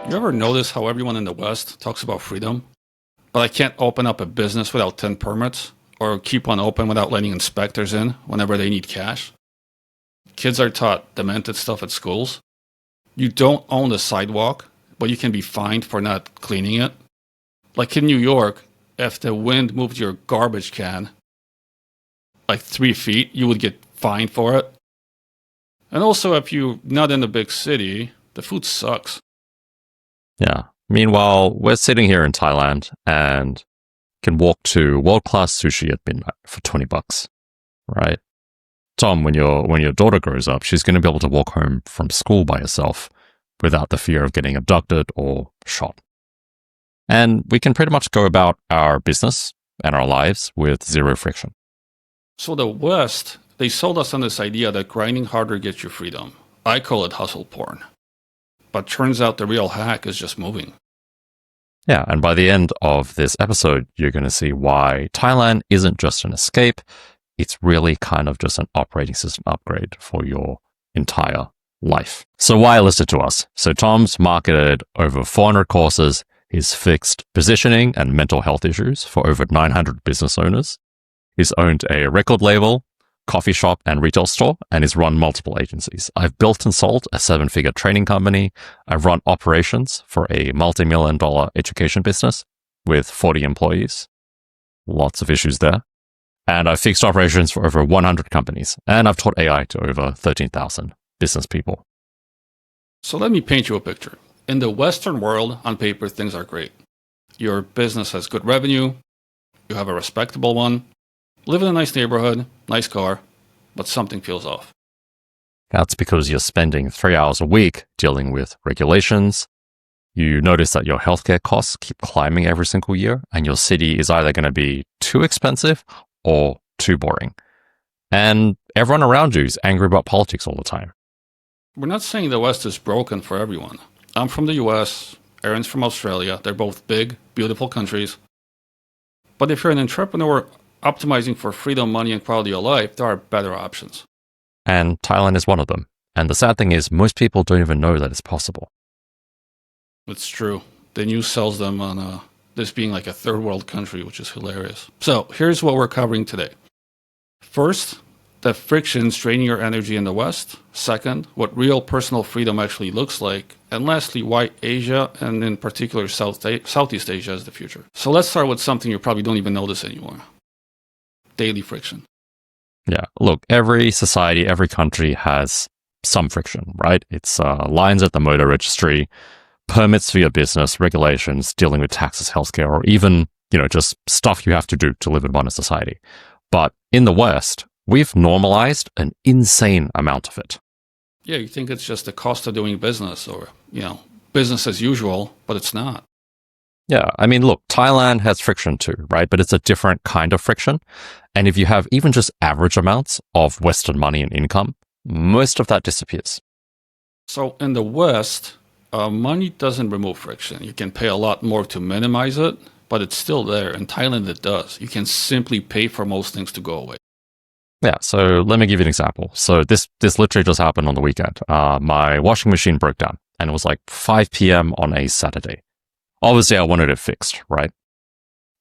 You ever notice how everyone in the West talks about freedom? But I can't open up a business without 10 permits, or keep one open without letting inspectors in whenever they need cash. Kids are taught demented stuff at schools. You don't own the sidewalk, but you can be fined for not cleaning it. Like in New York, if the wind moved your garbage can like 3 feet, you would get fined for it. And also, if you're not in a big city, the food sucks. Yeah. Meanwhile, we're sitting here in Thailand and can walk to world-class sushi at midnight for $20, right? Tom, when your daughter grows up, she's going to be able to walk home from school by herself without the fear of getting abducted or shot. And we can pretty much go about our business and our lives with zero friction. So the West, they sold us on this idea that grinding harder gets you freedom. I call it hustle porn. But turns out the real hack is just moving. Yeah, and by the end of this episode, you're going to see why Thailand isn't just an escape. It's really kind of just an operating system upgrade for your entire life. So why listen to us? So Tom's marketed over 400 courses. He's fixed positioning and mental health issues for over 900 business owners. He's owned a record label, coffee shop, and retail store, and he's run multiple agencies. I've built and sold a 7-figure training company. I've run operations for a multi-million-dollar education business with 40 employees. Lots of issues there. And I've fixed operations for over 100 companies. And I've taught AI to over 13,000 business people. So let me paint you a picture. In the Western world, on paper, things are great. Your business has good revenue. You have a respectable one. Live in a nice neighborhood, nice car, but something feels off. That's because you're spending 3 hours a week dealing with regulations. You notice that your healthcare costs keep climbing every single year, and your city is either going to be too expensive or too boring. And everyone around you is angry about politics all the time. We're not saying the West is broken for everyone. I'm from the US, Aaron's from Australia. They're both big, beautiful countries. But if you're an entrepreneur optimizing for freedom, money, and quality of life, there are better options. And Thailand is one of them. And the sad thing is, most people don't even know that it's possible. It's true. The news sells them on this being like a third world country, which is hilarious. So here's what we're covering today. First, the frictions draining your energy in the West. Second, what real personal freedom actually looks like. And lastly, why Asia, and in particular Southeast Asia, is the future. So let's start with something you probably don't even notice anymore. Daily friction. Yeah, look, every society, every country has some friction, right? It's lines at the motor registry, permits for your business, regulations, dealing with taxes, healthcare, or even, just stuff you have to do to live in modern society. But in the West, we've normalized an insane amount of it. Yeah, you think it's just the cost of doing business or, business as usual, but it's not. Yeah, I mean, look, Thailand has friction too, right? But it's a different kind of friction. And if you have even just average amounts of Western money and income, most of that disappears. So in the West, money doesn't remove friction. You can pay a lot more to minimize it, but it's still there. In Thailand, it does. You can simply pay for most things to go away. Yeah, so let me give you an example. So this literally just happened on the weekend. My washing machine broke down, and it was like 5 p.m. on a Saturday. Obviously, I wanted it fixed, right?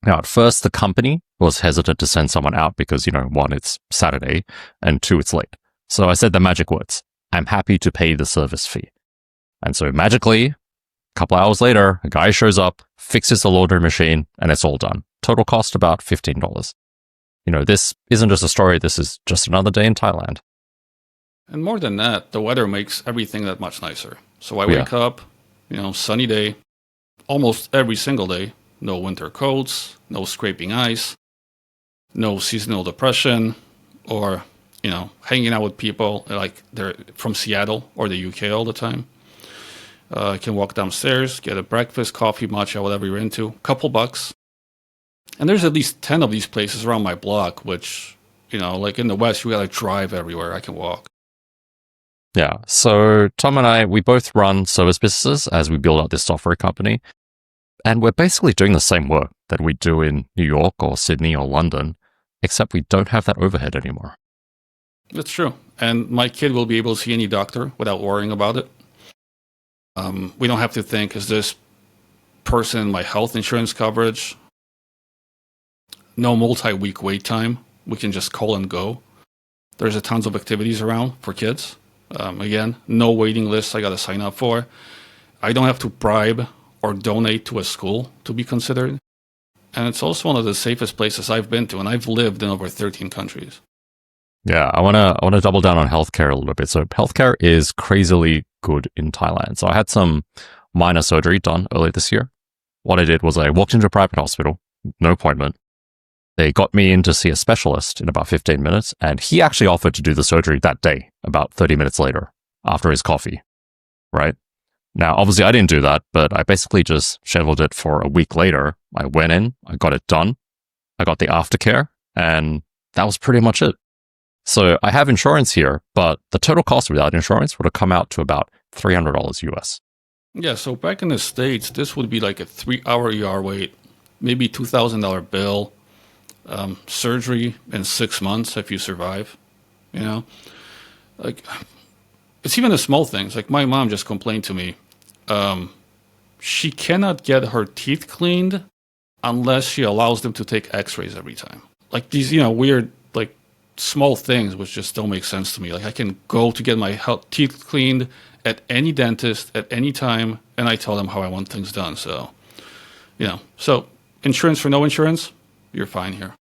Now, at first, the company was hesitant to send someone out because, one, it's Saturday, and two, it's late. So I said the magic words, I'm happy to pay the service fee. And so magically, a couple hours later, a guy shows up, fixes the laundry machine, and it's all done. Total cost about $15. This isn't just a story, this is just another day in Thailand. And more than that, the weather makes everything that much nicer. So I wake up, sunny day, almost every single day. No winter coats, no scraping ice, no seasonal depression, or, hanging out with people like they're from Seattle or the UK all the time. I can walk downstairs, get a breakfast, coffee, matcha, whatever you're into, couple bucks. And there's at least 10 of these places around my block, which, like in the West, you gotta drive everywhere. I can walk. Yeah. So Tom and I, we both run service businesses as we build out this software company. And we're basically doing the same work that we do in New York or Sydney or London, except we don't have that overhead anymore. That's true. And my kid will be able to see any doctor without worrying about it. We don't have to think, is this person in my health insurance coverage? No multi-week wait time. We can just call and go. There's a tons of activities around for kids. Again, no waiting lists I got to sign up for. I don't have to bribe or donate to a school to be considered. And it's also one of the safest places I've been to, and I've lived in over 13 countries. Yeah, I wanna double down on healthcare a little bit. So healthcare is crazily good in Thailand. So I had some minor surgery done earlier this year. What I did was I walked into a private hospital, no appointment. They got me in to see a specialist in about 15 minutes, and he actually offered to do the surgery that day, about 30 minutes later, after his coffee, right? Now, obviously, I didn't do that, but I basically just scheduled it for a week later. I went in, I got it done, I got the aftercare, and that was pretty much it. So I have insurance here, but the total cost without insurance would have come out to about $300 US. Yeah, so back in the States, this would be like a 3-hour ER wait, maybe $2,000 bill, surgery in 6 months if you survive, you know? Like, it's even the small things. Like, my mom just complained to me. She cannot get her teeth cleaned unless she allows them to take x-rays every time. Like, these, weird, like, small things which just don't make sense to me. Like, I can go to get my teeth cleaned at any dentist at any time, and I tell them how I want things done. So, so insurance for no insurance, you're fine here.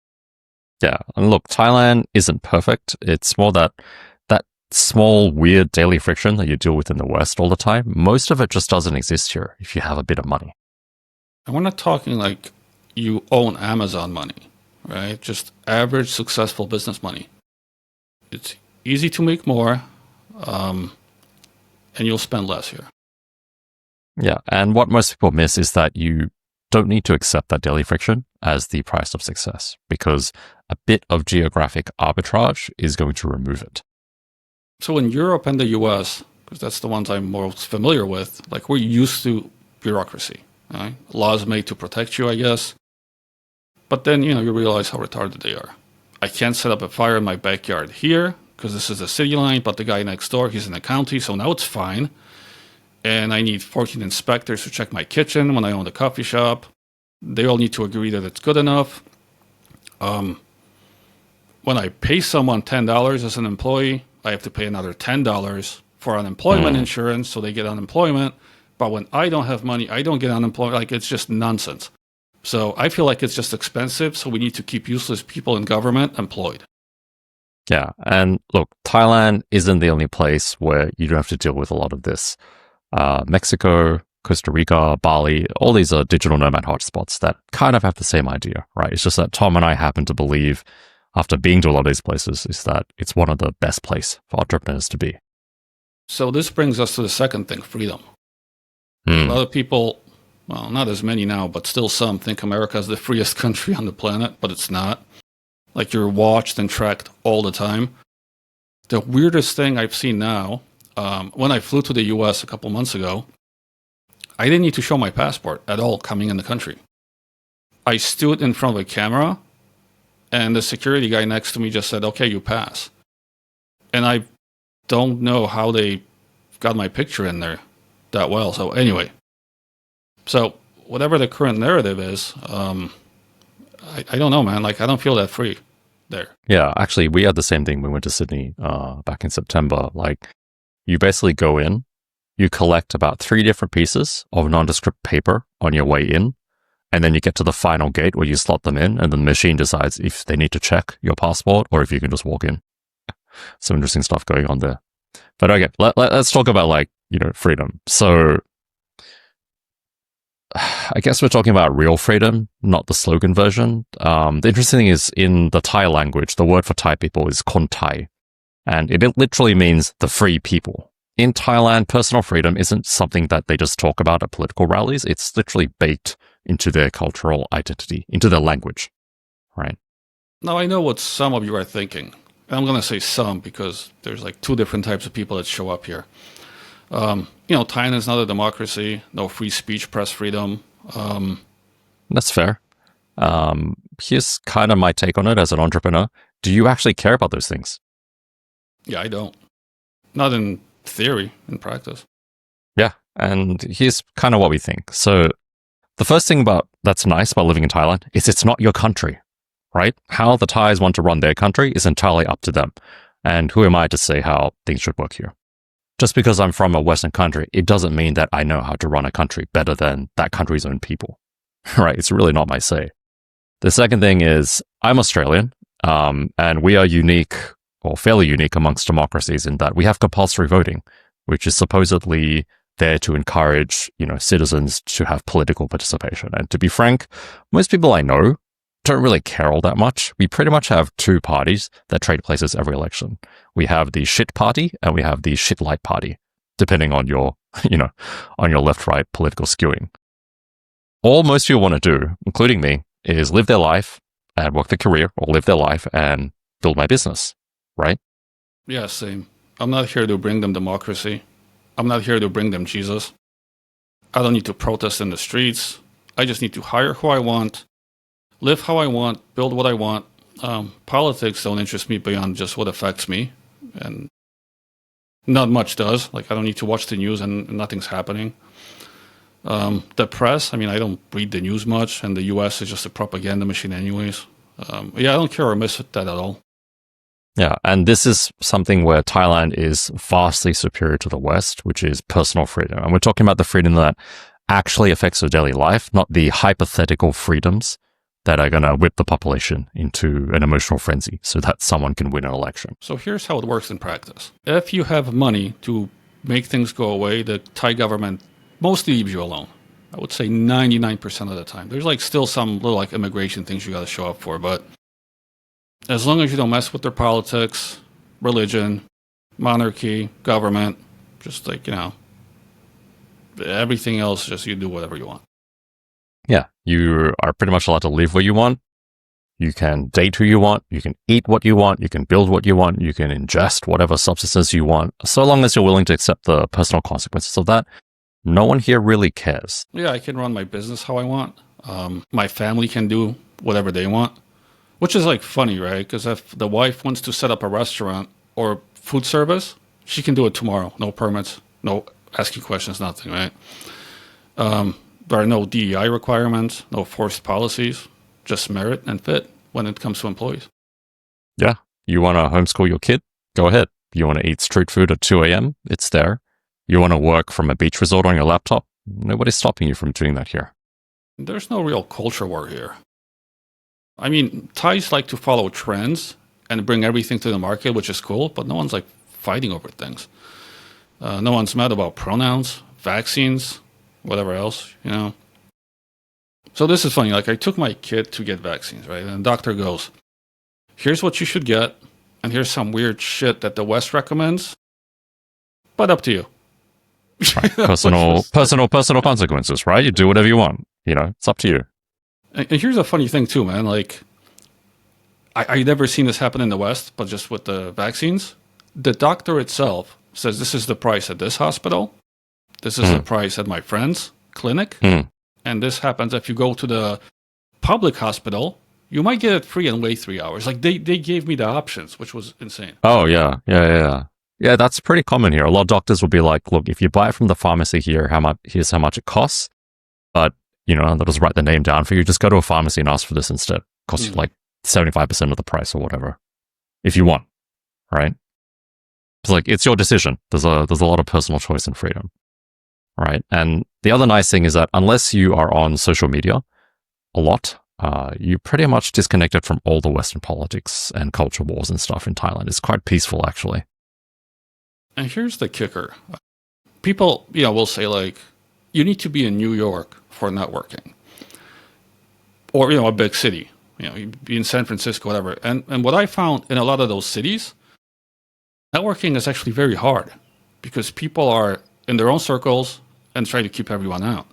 Yeah, and look, Thailand isn't perfect. It's more that small, weird daily friction that you deal with in the West all the time. Most of it just doesn't exist here if you have a bit of money. And we're not talking like you own Amazon money, right? Just average successful business money. It's easy to make more, and you'll spend less here. Yeah, and what most people miss is that you don't need to accept that daily friction as the price of success, because a bit of geographic arbitrage is going to remove it. So in Europe and the US, because that's the ones I'm most familiar with, like, we're used to bureaucracy, right? Laws made to protect you, I guess. But then, you realize how retarded they are. I can't set up a fire in my backyard here because this is a city line, but the guy next door, he's in the county, so now it's fine. And I need 14 inspectors to check my kitchen when I own the coffee shop. They all need to agree that it's good enough. When I pay someone $10 as an employee, I have to pay another $10 for unemployment insurance, so they get unemployment. But when I don't have money, I don't get unemployment. Like, it's just nonsense. So I feel like it's just expensive, so we need to keep useless people in government employed. Yeah, and look, Thailand isn't the only place where you don't have to deal with a lot of this. Mexico, Costa Rica, Bali, all these are digital nomad hotspots that kind of have the same idea, right? It's just that Tom and I happen to believe, after being to a lot of these places, is that it's one of the best places for entrepreneurs to be. So this brings us to the second thing, freedom. A lot of people, well, not as many now, but still some, think America is the freest country on the planet, but it's not. Like, you're watched and tracked all the time. The weirdest thing I've seen now, when I flew to the US a couple months ago, I didn't need to show my passport at all coming in the country. I stood in front of a camera, and the security guy next to me just said, "Okay, you pass." And I don't know how they got my picture in there that well. So anyway, so whatever the current narrative is, I don't know, man. Like, I don't feel that free there. Yeah, actually, we had the same thing when we went to Sydney back in September. Like, you basically go in, you collect about 3 different pieces of nondescript paper on your way in, and then you get to the final gate where you slot them in, and the machine decides if they need to check your passport or if you can just walk in. Some interesting stuff going on there. But okay, let's talk about, like, freedom. So I guess we're talking about real freedom, not the slogan version. The interesting thing is, in the Thai language, the word for Thai people is kon Thai, and it literally means the free people. In Thailand, personal freedom isn't something that they just talk about at political rallies. It's literally baked into their cultural identity, into their language, right? Now, I know what some of you are thinking. And I'm going to say some because there's like 2 different types of people that show up here. Thailand is not a democracy, no free speech, press freedom. That's fair. Here's kind of my take on it as an entrepreneur. Do you actually care about those things? Yeah, I don't. Not in theory, in practice. Yeah. And here's kind of what we think. So the first thing that's nice about living in Thailand is it's not your country, right? How the Thais want to run their country is entirely up to them. And who am I to say how things should work here? Just because I'm from a Western country, it doesn't mean that I know how to run a country better than that country's own people, right? It's really not my say. The second thing is I'm Australian, and we are unique or fairly unique amongst democracies in that we have compulsory voting, which is supposedly there to encourage, citizens to have political participation. And to be frank, most people I know don't really care all that much. We pretty much have two parties that trade places every election. We have the shit party and we have the shit light party, depending on your, on your left-right political skewing. All most people want to do, including me, is live their life and work their career, or live their life and build my business, right? Yeah, same. I'm not here to bring them democracy. I'm not here to bring them Jesus. I don't need to protest in the streets. I just need to hire who I want, live how I want, build what I want. Politics don't interest me beyond just what affects me. And not much does. Like, I don't need to watch the news and nothing's happening. The press, I don't read the news much, and the US is just a propaganda machine anyways. Yeah, I don't care or miss that at all. Yeah, and this is something where Thailand is vastly superior to the West, which is personal freedom. And we're talking about the freedom that actually affects your daily life, not the hypothetical freedoms that are going to whip the population into an emotional frenzy so that someone can win an election. So here's how it works in practice. If you have money to make things go away, the Thai government mostly leaves you alone. I would say 99% of the time. There's still some little immigration things you got to show up for, but as long as you don't mess with their politics, religion, monarchy, government, just everything else, just you do whatever you want. Yeah, you are pretty much allowed to live where you want. You can date who you want. You can eat what you want. You can build what you want. You can ingest whatever substances you want. So long as you're willing to accept the personal consequences of that, no one here really cares. Yeah, I can run my business how I want. My family can do whatever they want. Which is funny, right? Because if the wife wants to set up a restaurant or food service, she can do it tomorrow. No permits, no asking questions, nothing, right? There are no DEI requirements, no forced policies, just merit and fit when it comes to employees. Yeah. You want to homeschool your kid? Go ahead. You want to eat street food at 2 a.m.? It's there. You want to work from a beach resort on your laptop? Nobody's stopping you from doing that here. There's no real culture war here. Thais like to follow trends and bring everything to the market, which is cool, but no one's fighting over things. No one's mad about pronouns, vaccines, whatever else, So this is funny. I took my kid to get vaccines, right? And the doctor goes, here's what you should get, and here's some weird shit that the West recommends, but up to you. Right. Personal consequences, right? You do whatever you want. It's up to you. And here's a funny thing too, man. I've never seen this happen in the West, but just with the vaccines, the doctor itself says this is the price at this hospital, this is the price at my friend's clinic, and this happens if you go to the public hospital, you might get it free and wait 3 hours. They gave me the options, which was insane. Oh yeah. Yeah, that's pretty common here. A lot of doctors will be like, look, if you buy it from the pharmacy here, here's how much it costs, but they'll just write the name down for you. Just go to a pharmacy and ask for this instead. Costs you 75% of the price or whatever, if you want, right? It's it's your decision. There's a lot of personal choice and freedom, right? And the other nice thing is that unless you are on social media a lot, you're pretty much disconnected from all the Western politics and culture wars and stuff in Thailand. It's quite peaceful, actually. And here's the kicker. People, will say you need to be in New York for networking. Or, a big city. You be in San Francisco, whatever. And what I found in a lot of those cities, networking is actually very hard because people are in their own circles and try to keep everyone out.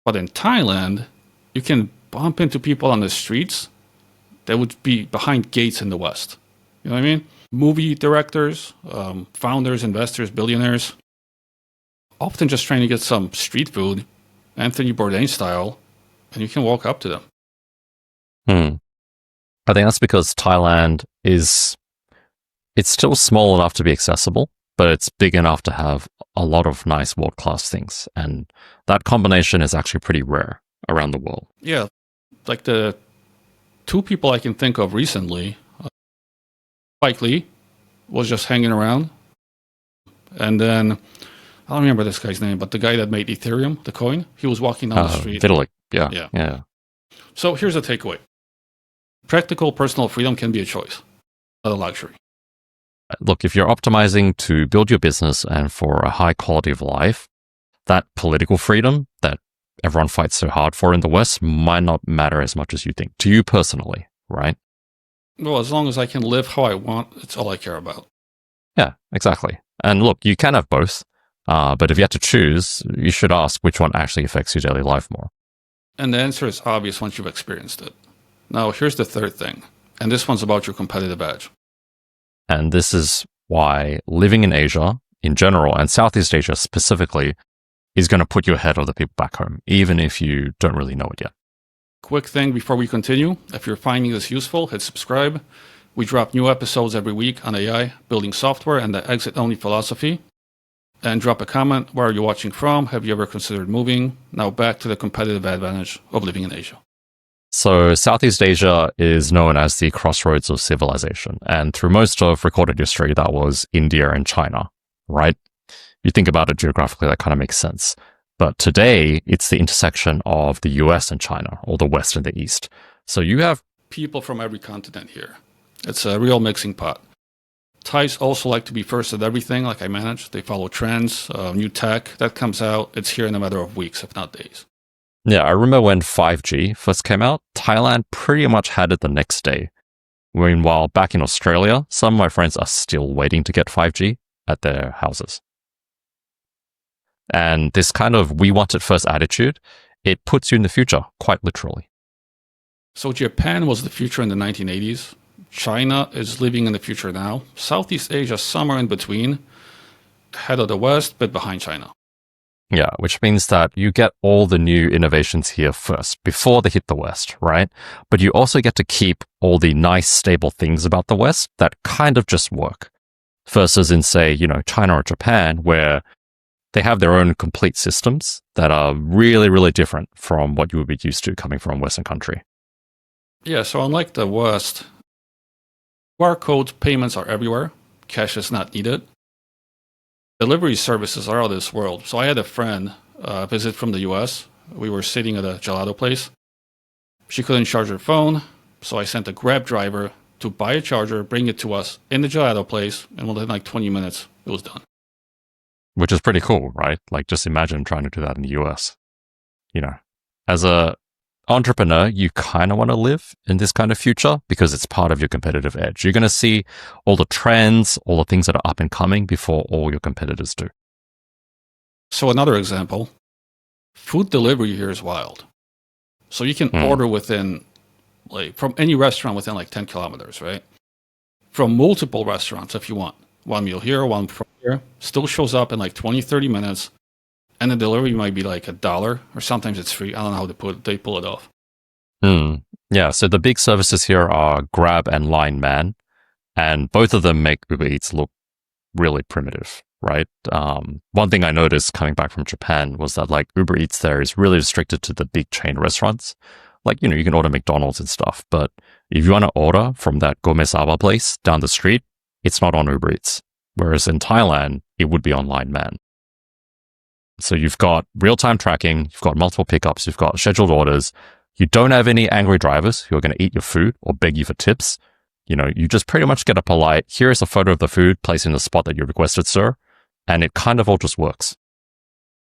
But in Thailand, you can bump into people on the streets that would be behind gates in the West. You know what I mean? Movie directors, founders, investors, billionaires, often just trying to get some street food, Anthony Bourdain style, and you can walk up to them. I think that's because Thailand it's still small enough to be accessible, but it's big enough to have a lot of nice world-class things. And that combination is actually pretty rare around the world. Yeah, like the two people I can think of recently, Spike Lee was just hanging around. And then, I don't remember this guy's name, but the guy that made Ethereum, the coin, he was walking down the street. Vitalik, yeah. So here's the takeaway. Practical personal freedom can be a choice, not a luxury. Look, if you're optimizing to build your business and for a high quality of life, that political freedom that everyone fights so hard for in the West might not matter as much as you think, to you personally, right? Well, as long as I can live how I want, it's all I care about. Yeah, exactly. And look, you can have both, but if you had to choose, you should ask which one actually affects your daily life more. And the answer is obvious once you've experienced it. Now, here's the third thing, and this one's about your competitive edge. And this is why living in Asia in general, and Southeast Asia specifically, is going to put you ahead of the people back home, even if you don't really know it yet. Quick thing before we continue, if you're finding this useful, hit subscribe. We drop new episodes every week on AI, building software, and the exit-only philosophy. And drop a comment, where are you watching from? Have you ever considered moving? Now back to the competitive advantage of living in Asia. So Southeast Asia is known as the crossroads of civilization. And through most of recorded history, that was India and China, right? You think about it geographically, that kind of makes sense. But today, it's the intersection of the US and China, or the West and the East. So you have people from every continent here. It's a real mixing pot. Thais also like to be first at everything, like I manage. They follow trends, new tech that comes out. It's here in a matter of weeks, if not days. Yeah, I remember when 5G first came out, Thailand pretty much had it the next day. Meanwhile, back in Australia, some of my friends are still waiting to get 5G at their houses. And this kind of we want it first attitude, it puts you in the future, quite literally. So Japan was the future in the 1980s. China is living in the future now. Southeast Asia, somewhere in between, ahead of the West, but behind China. Yeah, which means that you get all the new innovations here first, before they hit the West, right? But you also get to keep all the nice, stable things about the West that kind of just work. Versus in, say, China or Japan, where they have their own complete systems that are really, really different from what you would be used to coming from a Western country. Yeah, so unlike the West, QR code payments are everywhere. Cash is not needed. Delivery services are out of this world. So I had a friend visit from the US. We were sitting at a gelato place. She couldn't charge her phone, so I sent a Grab driver to buy a charger, bring it to us in the gelato place, and within like 20 minutes, it was done. Which is pretty cool, right? Like, just imagine trying to do that in the US. As a entrepreneur, you kind of want to live in this kind of future because it's part of your competitive edge. You're going to see all the trends, all the things that are up and coming before all your competitors do. So another example, food delivery here is wild. So you can order within, from any restaurant within 10 kilometers, right? From multiple restaurants if you want. One meal here, one from here. Still shows up in 20, 30 minutes. And the delivery might be $1, or sometimes it's free. I don't know how they pull it off. Yeah, so the big services here are Grab and Line Man, and both of them make Uber Eats look really primitive, right? One thing I noticed coming back from Japan was that Uber Eats there is really restricted to the big chain restaurants. You can order McDonald's and stuff, but if you want to order from that gourmet saba place down the street, it's not on Uber Eats. Whereas in Thailand, it would be on Line Man. So you've got real-time tracking, you've got multiple pickups, you've got scheduled orders. You don't have any angry drivers who are going to eat your food or beg you for tips. You just pretty much get a polite, here is a photo of the food, place in the spot that you requested, sir. And it kind of all just works.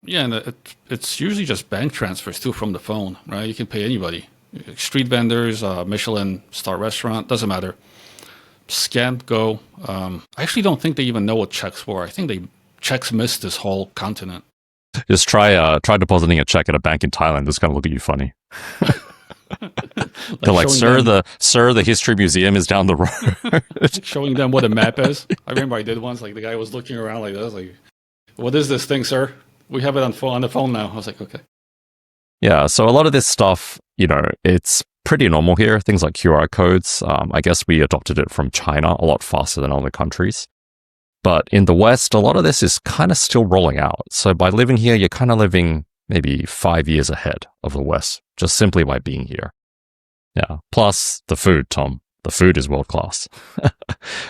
Yeah, and it's usually just bank transfers too from the phone, right? You can pay anybody. Street vendors, Michelin star restaurant, doesn't matter. Scan, go. I actually don't think they even know what checks were. I think checks missed this whole continent. Just try depositing a check at a bank in Thailand. It's going to look at you funny. They're sir, the history museum is down the road. Showing them what a map is. I remember I did once. The guy was looking around like this. What is this thing, sir? We have it on the phone now. I was like, okay. Yeah. So a lot of this stuff, it's pretty normal here. Things like QR codes. I guess we adopted it from China a lot faster than other countries. But in the West, a lot of this is kind of still rolling out. So by living here, you're kind of living maybe 5 years ahead of the West, just simply by being here. Yeah. Plus the food, Tom. The food is world class.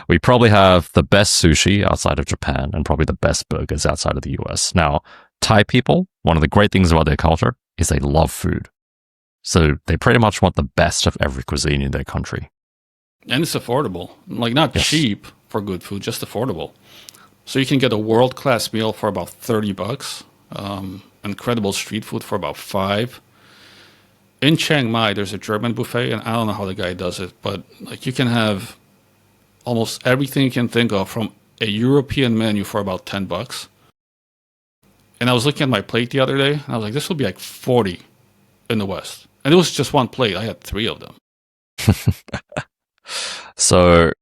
We probably have the best sushi outside of Japan and probably the best burgers outside of the US. Now, Thai people, one of the great things about their culture is they love food. So they pretty much want the best of every cuisine in their country. And it's affordable. Like, not cheap for good food, just affordable. So you can get a world-class meal for about $30. Incredible street food for about $5. In Chiang Mai, there's a German buffet, and I don't know how the guy does it, but like you can have almost everything you can think of from a European menu for about $10. And I was looking at my plate the other day, and I was like, this will be like 40 in the West. And it was just one plate. I had 3 of them. So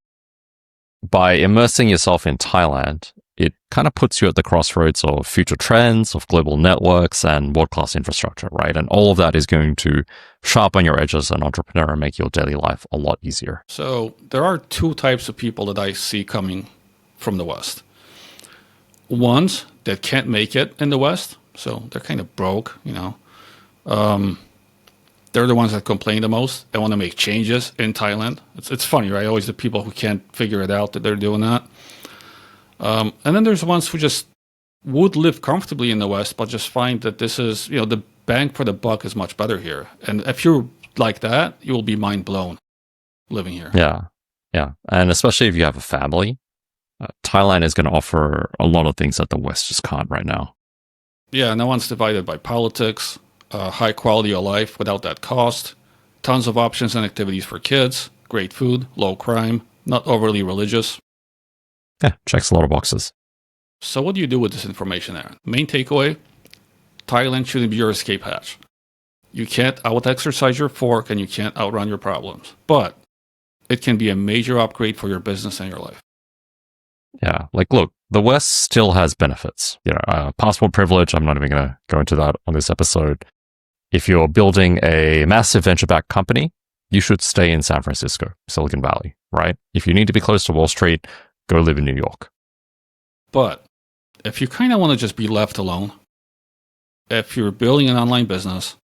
by immersing yourself in Thailand, it kind of puts you at the crossroads of future trends, of global networks and world-class infrastructure, right? And all of that is going to sharpen your edge as an entrepreneur and make your daily life a lot easier. So there are 2 types of people that I see coming from the West. Ones that can't make it in the West, so they're kind of broke, you know. They're the ones that complain the most and want to make changes in Thailand. It's funny, right? Always the people who can't figure it out that they're doing that. And then there's the ones who just would live comfortably in the West, but just find that this is, you know, the bang for the buck is much better here. And if you're like that, you will be mind blown living here. Yeah. Yeah. And especially if you have a family, Thailand is going to offer a lot of things that the West just can't right now. Yeah. No one's divided by politics, high quality of life without that cost, tons of options and activities for kids, great food, low crime, not overly religious. Yeah, checks a lot of boxes. So what do you do with this information, Aaron? Main takeaway, Thailand shouldn't be your escape hatch. You can't out-exercise your fork and you can't outrun your problems. But it can be a major upgrade for your business and your life. Yeah, like look, the West still has benefits. You know, passport privilege, I'm not even going to go into that on this episode. If you're building a massive venture-backed company, you should stay in San Francisco, Silicon Valley, right? If you need to be close to Wall Street, go live in New York. But if you kind of want to just be left alone, if you're building an online business,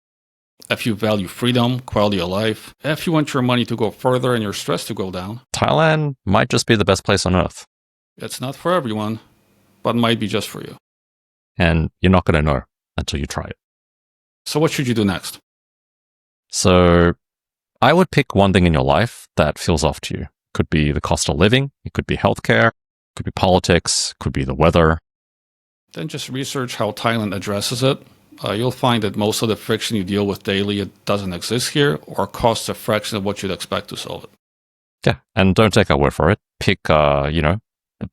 if you value freedom, quality of life, if you want your money to go further and your stress to go down, Thailand might just be the best place on earth. It's not for everyone, but might be just for you. And you're not going to know until you try it. So what should you do next? So I would pick one thing in your life that feels off to you. Could be the cost of living, it could be healthcare, could be politics, could be the weather. Then just research how Thailand addresses it. You'll find that most of the friction you deal with daily, it doesn't exist here or costs a fraction of what you'd expect to solve it. Yeah, and don't take our word for it. Pick, the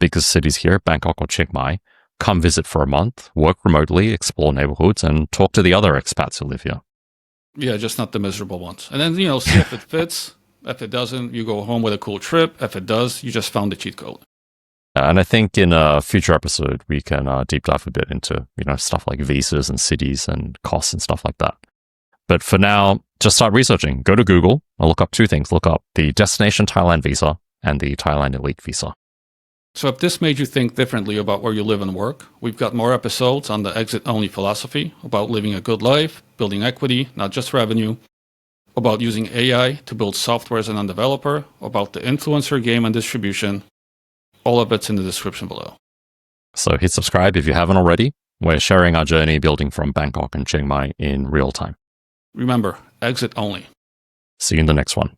biggest cities here, Bangkok or Chiang Mai. Come visit for a month, work remotely, explore neighborhoods, and talk to the other expats who live here. Yeah, just not the miserable ones. And then, see if it fits. If it doesn't, you go home with a cool trip. If it does, you just found the cheat code. And I think in a future episode, we can deep dive a bit into, stuff like visas and cities and costs and stuff like that. But for now, just start researching. Go to Google and look up 2 things. Look up the Destination Thailand visa and the Thailand Elite visa. So if this made you think differently about where you live and work, we've got more episodes on the exit-only philosophy, about living a good life, building equity, not just revenue, about using AI to build software as a non-developer, about the influencer game and distribution. All of it's in the description below. So hit subscribe if you haven't already. We're sharing our journey building from Bangkok and Chiang Mai in real time. Remember, exit only. See you in the next one.